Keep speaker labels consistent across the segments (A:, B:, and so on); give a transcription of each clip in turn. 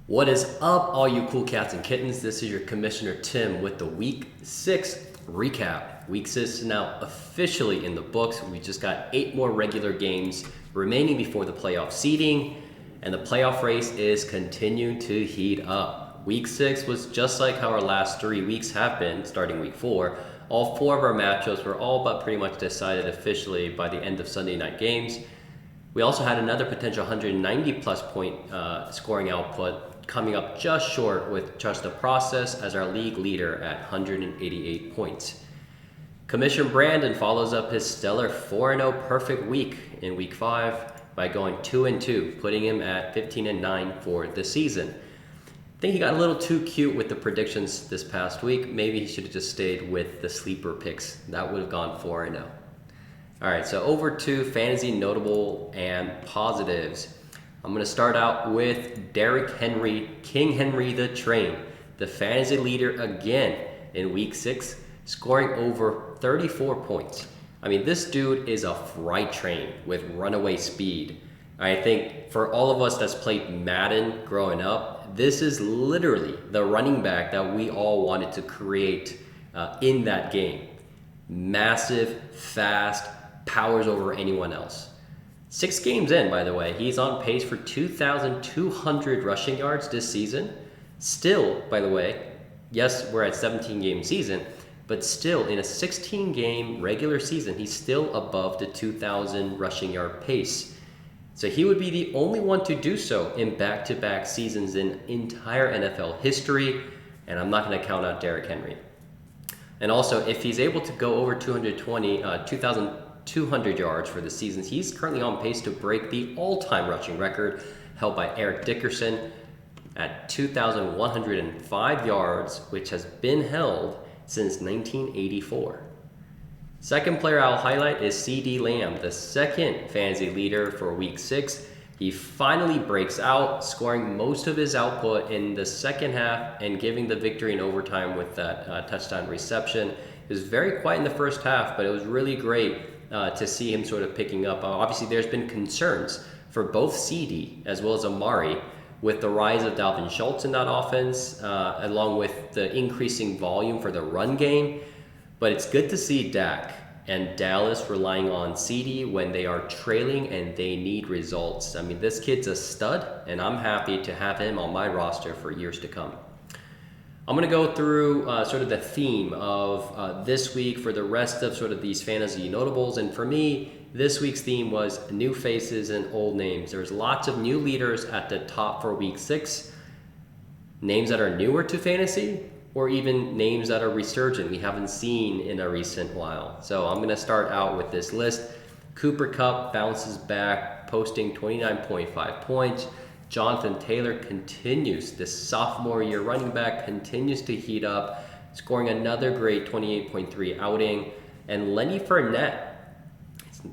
A: What is up, all you cool cats and kittens? This is your Commissioner Tim with the Week 6 recap. Week 6 is now officially in the books. We just got 8 more regular games remaining before the playoff seeding, and the playoff race is continuing to heat up. Week 6 was just like how our last 3 weeks have been, starting Week 4. All 4 of our matchups were all but pretty much decided officially by the end of Sunday night games. We also had another potential 190 plus point scoring output coming up just short with Trust the Process as our league leader at 188 points. Commissioner Brandon follows up his stellar 4-0 perfect week in Week 5 by going 2-2, putting him at 15-9 for the season. I think he got a little too cute with the predictions this past week. Maybe he should have just stayed with the sleeper picks. That would have gone 4-0. All right, so over to fantasy notable and positives. I'm going to start out with Derrick Henry, King Henry the Train, the fantasy leader again in Week 6, scoring over 34 points. I mean, this dude is a freight train with runaway speed. I think for all of us that's played Madden growing up, this is literally the running back that we all wanted to create in that game. Massive, fast, powers over anyone else. 6 games in, by the way, he's on pace for 2,200 rushing yards this season. Still, by the way, yes, we're at 17-game season, but still in a 16-game regular season, he's still above the 2,000 rushing yard pace. So he would be the only one to do so in back-to-back seasons in entire NFL history, and I'm not going to count out Derrick Henry. And also, if he's able to go over 2,200 yards for the season, he's currently on pace to break the all-time rushing record held by Eric Dickerson at 2,105 yards, which has been held since 1984. Second player I'll highlight is CeeDee Lamb, the second fantasy leader for Week 6. He finally breaks out, scoring most of his output in the second half and giving the victory in overtime with that touchdown reception. It was very quiet in the first half, but it was really great to see him sort of picking up. Obviously, there's been concerns for both CeeDee as well as Amari with the rise of Dalvin Schultz in that offense, along with the increasing volume for the run game. But it's good to see Dak and Dallas relying on CeeDee when they are trailing and they need results. I mean, this kid's a stud, and I'm happy to have him on my roster for years to come. I'm going to go through sort of the theme of this week for the rest of sort of these fantasy notables. And for me, this week's theme was new faces and old names. There's lots of new leaders at the top for Week 6. Names that are newer to fantasy, or even names that are resurgent we haven't seen in a recent while. So I'm going to start out with this list. Cooper Kupp bounces back, posting 29.5 points. Jonathan Taylor continues, this sophomore year running back continues to heat up, scoring another great 28.3 outing. And Lenny Fournette,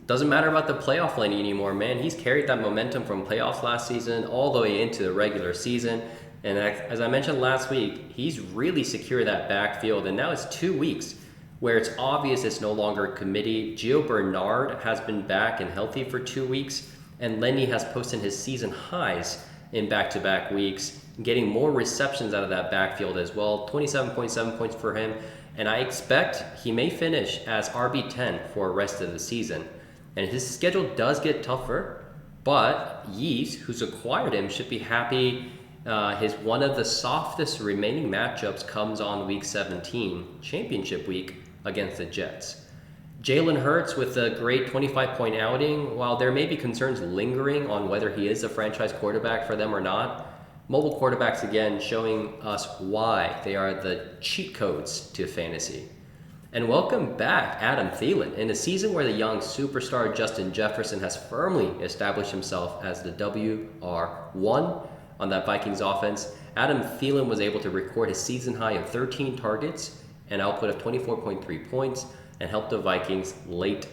A: doesn't matter about the playoff Lenny anymore, man. He's carried that momentum from playoffs last season all the way into the regular season. And as I mentioned last week, he's really secured that backfield. And now it's 2 weeks where it's obvious it's no longer a committee. Gio Bernard has been back and healthy for 2 weeks. And Lenny has posted his season highs in back-to-back weeks, getting more receptions out of that backfield as well. 27.7 points for him. And I expect he may finish as RB10 for the rest of the season. And his schedule does get tougher, but Yeast, who's acquired him, should be happy. His one of the softest remaining matchups comes on Week 17, championship week, against the Jets. Jalen Hurts with a great 25-point outing. While there may be concerns lingering on whether he is a franchise quarterback for them or not, mobile quarterbacks again showing us why they are the cheat codes to fantasy. And welcome back Adam Thielen in a season where the young superstar Justin Jefferson has firmly established himself as the WR1 on that Vikings offense. Adam Thielen was able to record his season high of 13 targets, an output of 24.3 points, and helped the Vikings late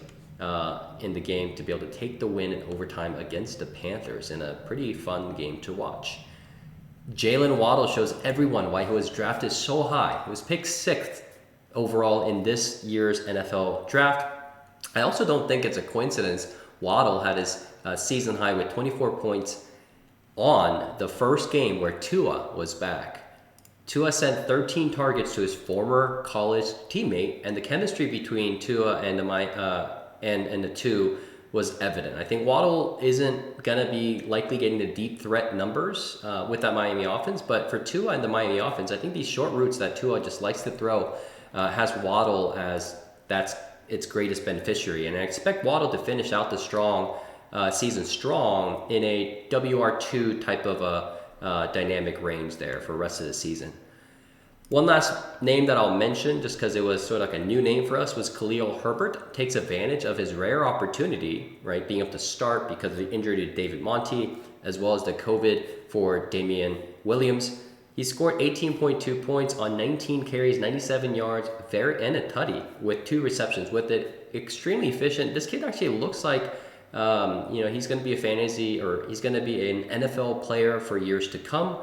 A: in the game to be able to take the win in overtime against the Panthers in a pretty fun game to watch. Jalen Waddle shows everyone why he was drafted so high. He was picked 6th overall in this year's NFL draft. I also don't think it's a coincidence Waddle had his season high with 24 points on the first game where Tua was back. Tua sent 13 targets to his former college teammate, and the chemistry between Tua and the two was evident. I think Waddle isn't gonna be likely getting the deep threat numbers with that Miami offense, but for Tua and the Miami offense, I think these short routes that Tua just likes to throw has Waddle as that's its greatest beneficiary, and I expect Waddle to finish out the season strong in a WR2 type of a dynamic range there for the rest of the season. One last name that I'll mention, just because it was sort of like a new name for us, was Khalil Herbert. Takes advantage of his rare opportunity, right, being able to start because of the injury to David Monty, as well as the COVID for Damian Williams. He scored 18.2 points on 19 carries, 97 yards, and a tutty with 2 receptions with it. Extremely efficient. This kid actually looks like he's going to be he's going to be an NFL player for years to come.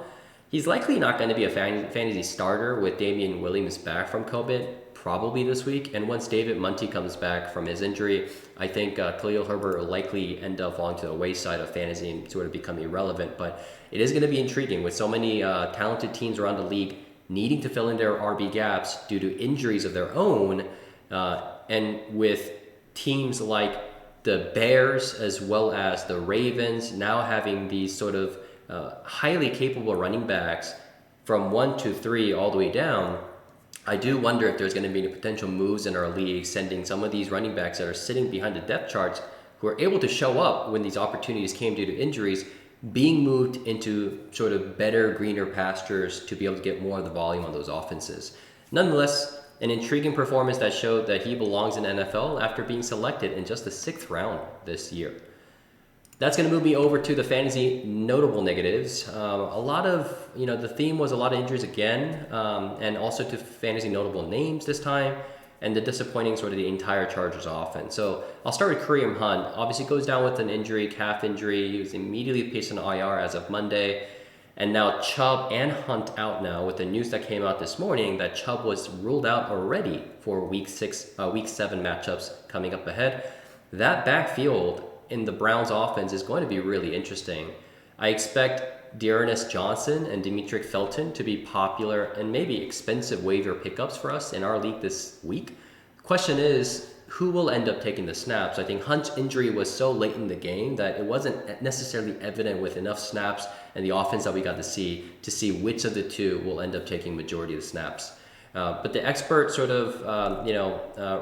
A: He's likely not going to be a fantasy starter with Damian Williams back from COVID, probably this week. And once David Monty comes back from his injury, I think Khalil Herbert will likely end up falling to the wayside of fantasy and sort of become irrelevant. But it is going to be intriguing with so many talented teams around the league needing to fill in their RB gaps due to injuries of their own, and with teams like the Bears as well as the Ravens now having these sort of highly capable running backs from 1 to 3 all the way down. I do wonder if there's going to be any potential moves in our league sending some of these running backs that are sitting behind the depth charts, who are able to show up when these opportunities came due to injuries, being moved into sort of better, greener pastures to be able to get more of the volume on those offenses. Nonetheless, an intriguing performance that showed that he belongs in NFL after being selected in just the 6th round this year. That's going to move me over to the fantasy notable negatives. The theme was a lot of injuries again, and also to fantasy notable names this time, and the disappointing sort of the entire Chargers offense. So I'll start with Kareem Hunt. Obviously goes down with an injury, calf injury. He was immediately placed on IR as of Monday. And now Chubb and Hunt out now with the news that came out this morning that Chubb was ruled out already for week 7 matchups coming up ahead. That backfield in the Browns offense is going to be really interesting. I expect Dearness Johnson and Demetric Felton to be popular and maybe expensive waiver pickups for us in our league this week. Question is, who will end up taking the snaps? I think Hunt's injury was so late in the game that it wasn't necessarily evident with enough snaps and the offense that we got to see which of the two will end up taking majority of the snaps. But the expert sort of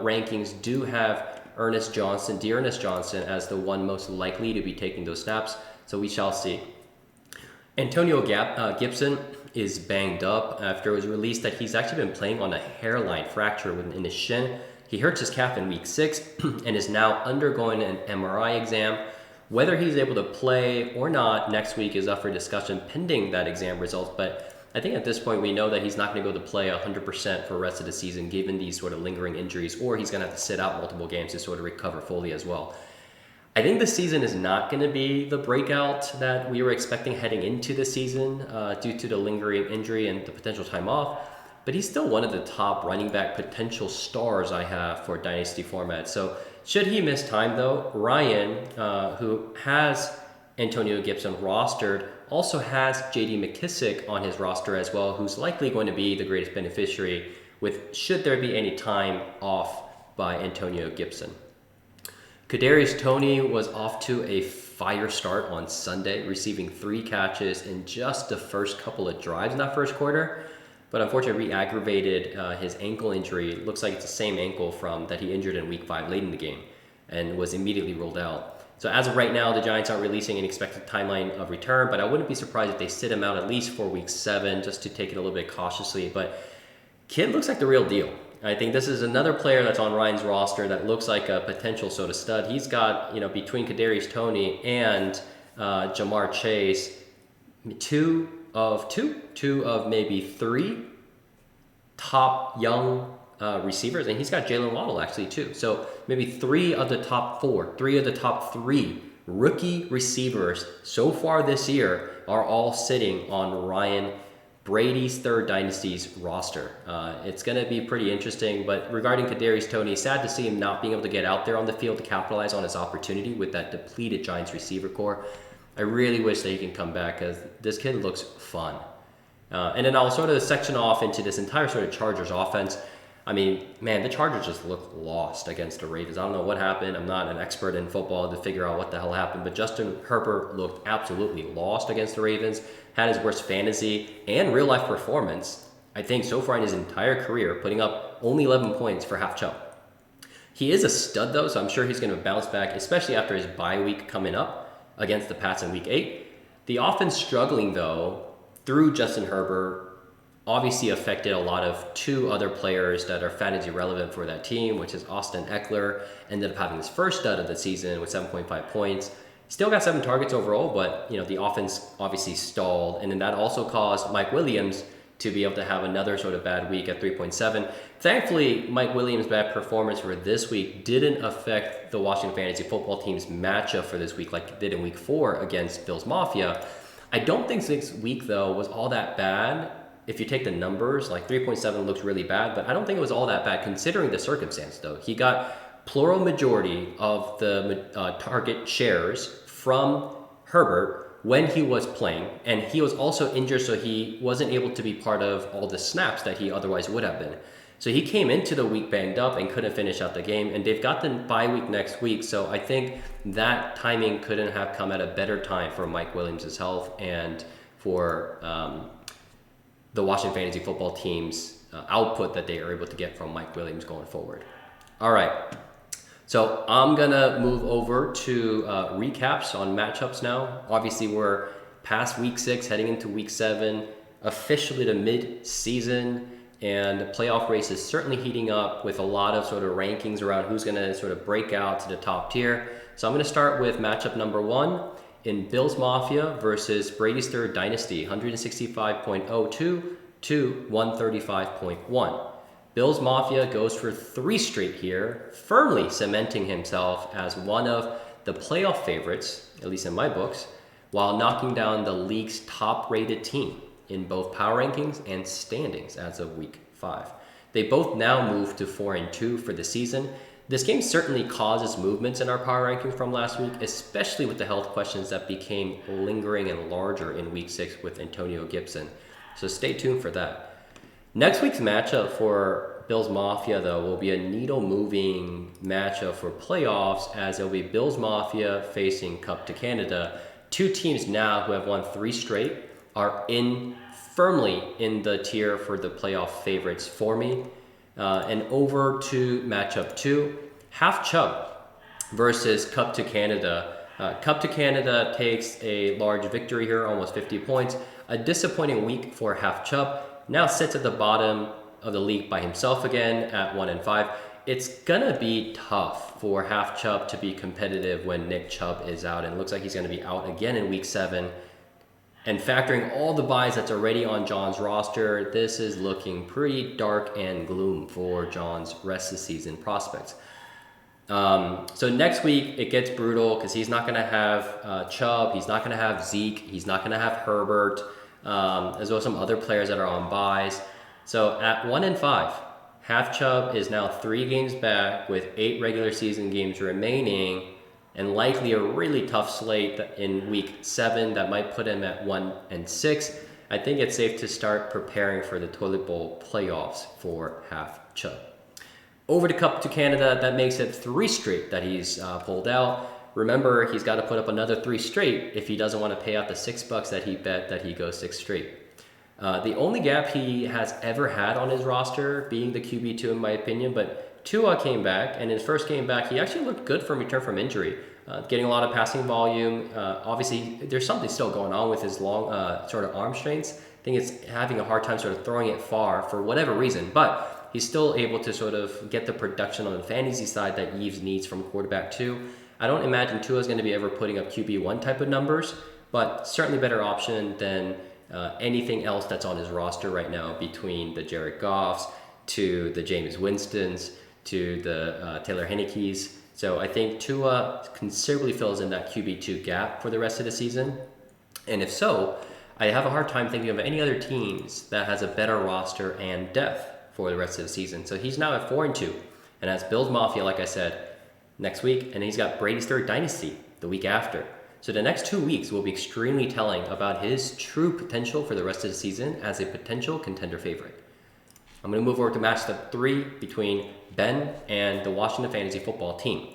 A: rankings do have Dearness Johnson as the one most likely to be taking those snaps, so we shall see. Antonio Gibson is banged up after it was released that he's actually been playing on a hairline fracture in his shin. He hurts his calf in week 6 and is now undergoing an MRI exam. Whether he's able to play or not next week is up for discussion pending that exam results, but I think at this point we know that he's not going to go to play 100% for the rest of the season given these sort of lingering injuries, or he's going to have to sit out multiple games to sort of recover fully as well. I think the season is not going to be the breakout that we were expecting heading into the season due to the lingering injury and the potential time off, but he's still one of the top running back potential stars I have for Dynasty format. So should he miss time though, Ryan, who has Antonio Gibson rostered, also has J.D. McKissic on his roster as well, who's likely going to be the greatest beneficiary should there be any time off by Antonio Gibson. Kadarius Toney was off to a fire start on Sunday, receiving 3 catches in just the first couple of drives in that first quarter, but unfortunately re-aggravated his ankle injury. It looks like it's the same ankle that he injured in week 5 late in the game and was immediately ruled out. So as of right now, the Giants aren't releasing an expected timeline of return, but I wouldn't be surprised if they sit him out at least for week 7 just to take it a little bit cautiously. But kid looks like the real deal. I think this is another player that's on Ryan's roster that looks like a potential sort of stud. He's got, between Kadarius Toney and Jamar Chase, two of maybe 3 top young receivers, and he's got Jalen Waddle actually too. So maybe 3 of the top 3 rookie receivers so far this year are all sitting on Ryan Brady's third dynasty's roster. It's going to be pretty interesting, but regarding Kadarius Toney, sad to see him not being able to get out there on the field to capitalize on his opportunity with that depleted Giants receiver core. I really wish that he can come back because this kid looks fun. And then I'll sort of section off into this entire sort of Chargers offense. I mean, man, the Chargers just look lost against the Ravens. I don't know what happened. I'm not an expert in football to figure out what the hell happened, but Justin Herbert looked absolutely lost against the Ravens, had his worst fantasy and real-life performance, I think, so far in his entire career, putting up only 11 points for half Chubb. He is a stud, though, so I'm sure he's going to bounce back, especially after his bye week coming up against the Pats in Week 8. The offense struggling, though, through Justin Herbert, obviously affected a lot of two other players that are fantasy relevant for that team, which is Austin Eckler, ended up having his first stud of the season with 7.5 points. Still got 7 targets overall, but the offense obviously stalled, and then that also caused Mike Williams to be able to have another sort of bad week at 3.7. Thankfully, Mike Williams' bad performance for this week didn't affect the Washington Fantasy Football Team's matchup for this week like it did in Week 4 against Bills Mafia. I don't think this week, though, was all that bad. If you take the numbers, like 3.7 looks really bad, but I don't think it was all that bad considering the circumstance, though. He got plural majority of the target shares from Herbert when he was playing, and he was also injured, so he wasn't able to be part of all the snaps that he otherwise would have been. So he came into the week banged up and couldn't finish out the game, and they've got the bye week next week, so I think that timing couldn't have come at a better time for Mike Williams' health and for the Washington Fantasy Football Team's output that they are able to get from Mike Williams going forward. All right, so I'm going to move over to recaps on matchups now. Obviously, we're past Week 6, heading into Week 7, officially the mid-season, and the playoff race is certainly heating up with a lot of sort of rankings around who's going to sort of break out to the top tier. So I'm going to start with matchup number 1 in Bills Mafia versus Brady's Third Dynasty, 165.02 to 135.1. Bills Mafia goes for 3 straight here, firmly cementing himself as one of the playoff favorites, at least in my books, while knocking down the league's top-rated team in both power rankings and standings as of Week 5. They both now move to 4-2 for the season. This game certainly causes movements in our power rankings from last week, especially with the health questions that became lingering and larger in Week 6 with Antonio Gibson. So stay tuned for that. Next week's matchup for Bills Mafia, though, will be a needle-moving matchup for playoffs, as it'll be Bills Mafia facing Cup to Canada. 2 teams now who have won 3 straight are firmly in the tier for the playoff favorites for me. And over to matchup 2, Half Chubb versus Cup to Canada. Cup to Canada takes a large victory here, almost 50 points. A disappointing week for Half Chubb. Now sits at the bottom of the league by himself again at 1-5. It's gonna be tough for Half Chubb to be competitive when Nick Chubb is out, and it looks like he's gonna be out again in Week 7. And factoring all the buys that's already on John's roster, this is looking pretty dark and gloom for John's rest of the season prospects. So next week, it gets brutal because he's not going to have Chubb, he's not going to have Zeke, he's not going to have Herbert, as well as some other players that are on buys. So at 1-5, Half Chubb is now 3 games back with 8 regular season games remaining, and likely a really tough slate in Week 7 that might put him at 1-6. I think it's safe to start preparing for the Toilet Bowl playoffs for Half Chubb. Over to Cup to Canada, that makes it 3 straight that he's pulled out. Remember, he's got to put up another 3 straight if he doesn't want to pay out the $6 that he bet that he goes 6 straight. The only gap he has ever had on his roster being the QB2 in my opinion, but Tua came back, and his first game back, he actually looked good from return from injury, getting a lot of passing volume. Obviously, there's something still going on with his long sort of arm strengths. I think it's having a hard time sort of throwing it far for whatever reason, but he's still able to sort of get the production on the fantasy side that Yves needs from quarterback 2. I don't imagine Tua is going to be ever putting up QB1 type of numbers, but certainly better option than anything else that's on his roster right now, between the Jared Goffs to the Jameis Winstons to the Taylor Heineke's. So I think Tua considerably fills in that QB2 gap for the rest of the season. And if so, I have a hard time thinking of any other teams that has a better roster and depth for the rest of the season. So he's now at 4-2, and that's Bills Mafia, like I said, next week, and he's got Brady's Third Dynasty the week after. So the next 2 weeks will be extremely telling about his true potential for the rest of the season as a potential contender favorite. I'm going to move over to matchup 3 between Ben and the Washington Fantasy Football Team.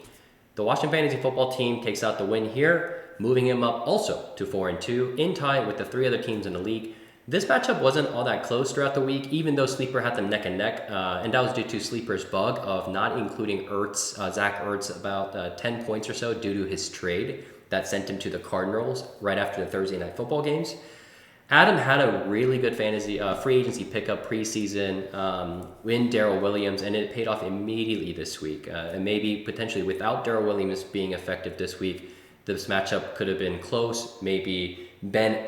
A: The Washington Fantasy Football Team takes out the win here, moving him up also to 4-2, in tie with the 3 other teams in the league. This matchup wasn't all that close throughout the week, even though Sleeper had them neck and neck, and that was due to Sleeper's bug of not including Zach Ertz, about 10 points or so due to his trade that sent him to the Cardinals right after the Thursday night football games. Adam had a really good fantasy free agency pickup preseason in Darrell Williams, and it paid off immediately this week. And maybe potentially without Darrell Williams being effective this week, this matchup could have been close. Maybe Ben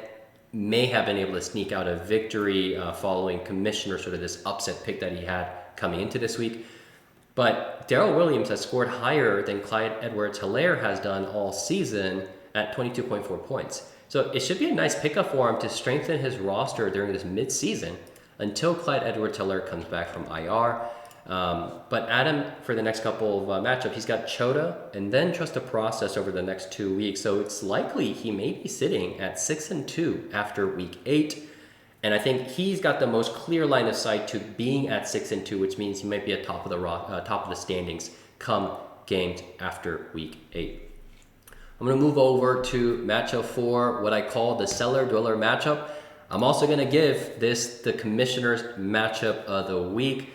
A: may have been able to sneak out a victory following Commissioner, sort of this upset pick that he had coming into this week. But Darrell Williams has scored higher than Clyde Edwards-Helaire has done all season at 22.4 points. So it should be a nice pickup for him to strengthen his roster during this mid-season until Clyde Edwards-Helaire comes back from IR. But Adam, for the next couple of matchups, he's got Chota and then trust the process over the next 2 weeks. So it's likely he may be sitting at 6-2 after week 8. And I think he's got the most clear line of sight to being at 6-2, which means he might be at top of the standings come games after week 8. I'm going to move over to matchup 4, what I call the Cellar Dweller matchup. I'm also going to give this the Commissioner's matchup of the week.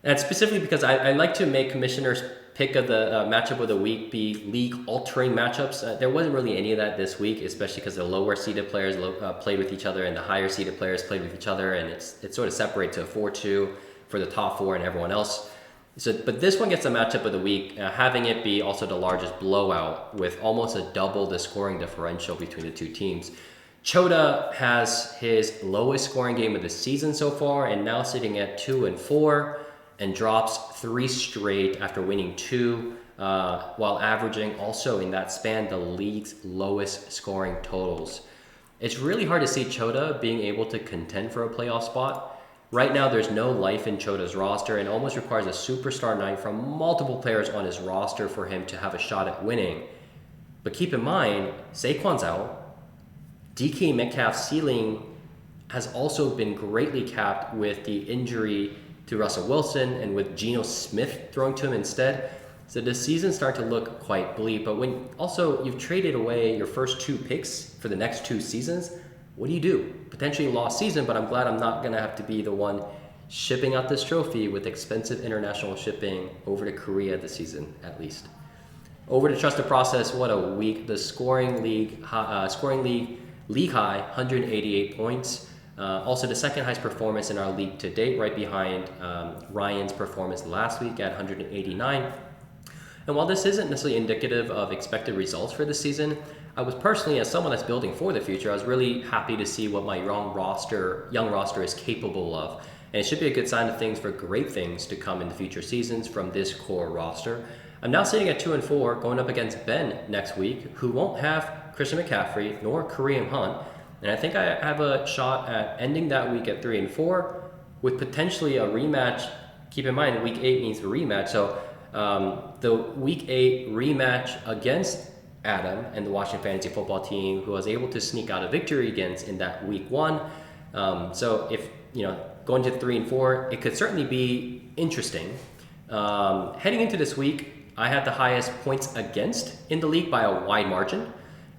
A: And specifically because I like to make Commissioner's pick of the matchup of the week be league-altering matchups. There wasn't really any of that this week, especially because the lower-seeded players played with each other and the higher-seeded players played with each other, and it sort of separates to 4-2 for the top 4 and everyone else. But this one gets the matchup of the week, having it be also the largest blowout with almost a double the scoring differential between the two teams. Chota has his lowest scoring game of the season so far and now sitting at 2-4 and drops 3 straight after winning 2 while averaging also in that span the league's lowest scoring totals. It's really hard to see Chota being able to contend for a playoff spot. Right now, there's no life in Chota's roster and almost requires a superstar night from multiple players on his roster for him to have a shot at winning. But keep in mind, Saquon's out. DK Metcalf's ceiling has also been greatly capped with the injury to Russell Wilson and with Geno Smith thrown to him instead. So the season's starting to look quite bleak. But when also you've traded away your first 2 picks for the next 2 seasons, what do? Potentially lost season, but I'm glad I'm not going to have to be the one shipping out this trophy with expensive international shipping over to Korea this season, at least. Over to Trust the Process, what a week. The scoring league high, 188 points. Also the second highest performance in our league to date, right behind Ryan's performance last week at 189. And while this isn't necessarily indicative of expected results for the season, I was personally, as someone that's building for the future, I was really happy to see what my young roster is capable of. And it should be a good sign of things for great things to come in the future seasons from this core roster. I'm now sitting at 2-4, going up against Ben next week, who won't have Christian McCaffrey nor Kareem Hunt. And I think I have a shot at ending that week at 3-4 with potentially a rematch. Keep in mind, week 8 means a rematch. So the week 8 rematch against Adam and the Washington Fantasy Football Team, who was able to sneak out a victory against in that week 1. So if, going to 3-4, it could certainly be interesting. Heading into this week, I had the highest points against in the league by a wide margin.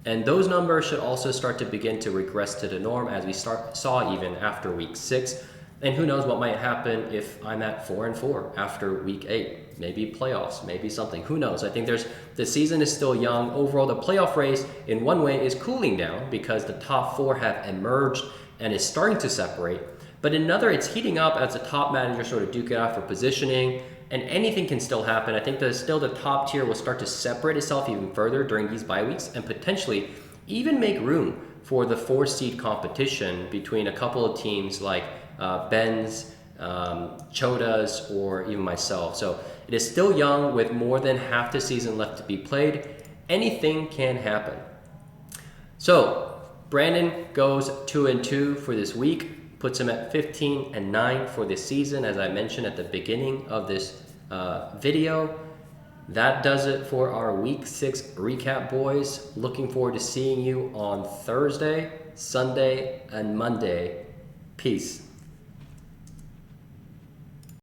A: And those numbers should also start to begin to regress to the norm as we saw even after week 6. And who knows what might happen if I'm at 4-4 after week 8. Maybe playoffs, maybe something. Who knows? I think the season is still young. Overall, the playoff race in one way is cooling down because the top 4 have emerged and is starting to separate. But in another, it's heating up as the top managers sort of duke it out for positioning. And anything can still happen. I think the top tier will start to separate itself even further during these bye weeks and potentially even make room for the 4-seed competition between a couple of teams like Ben's, Chota's, or even myself. So it is still young with more than half the season left to be played. Anything can happen. So Brandon goes 2-2 for this week, puts him at 15-9 for this season, as I mentioned at the beginning of this video. That does it for our Week 6 recap, boys. Looking forward to seeing you on Thursday, Sunday, and Monday. Peace.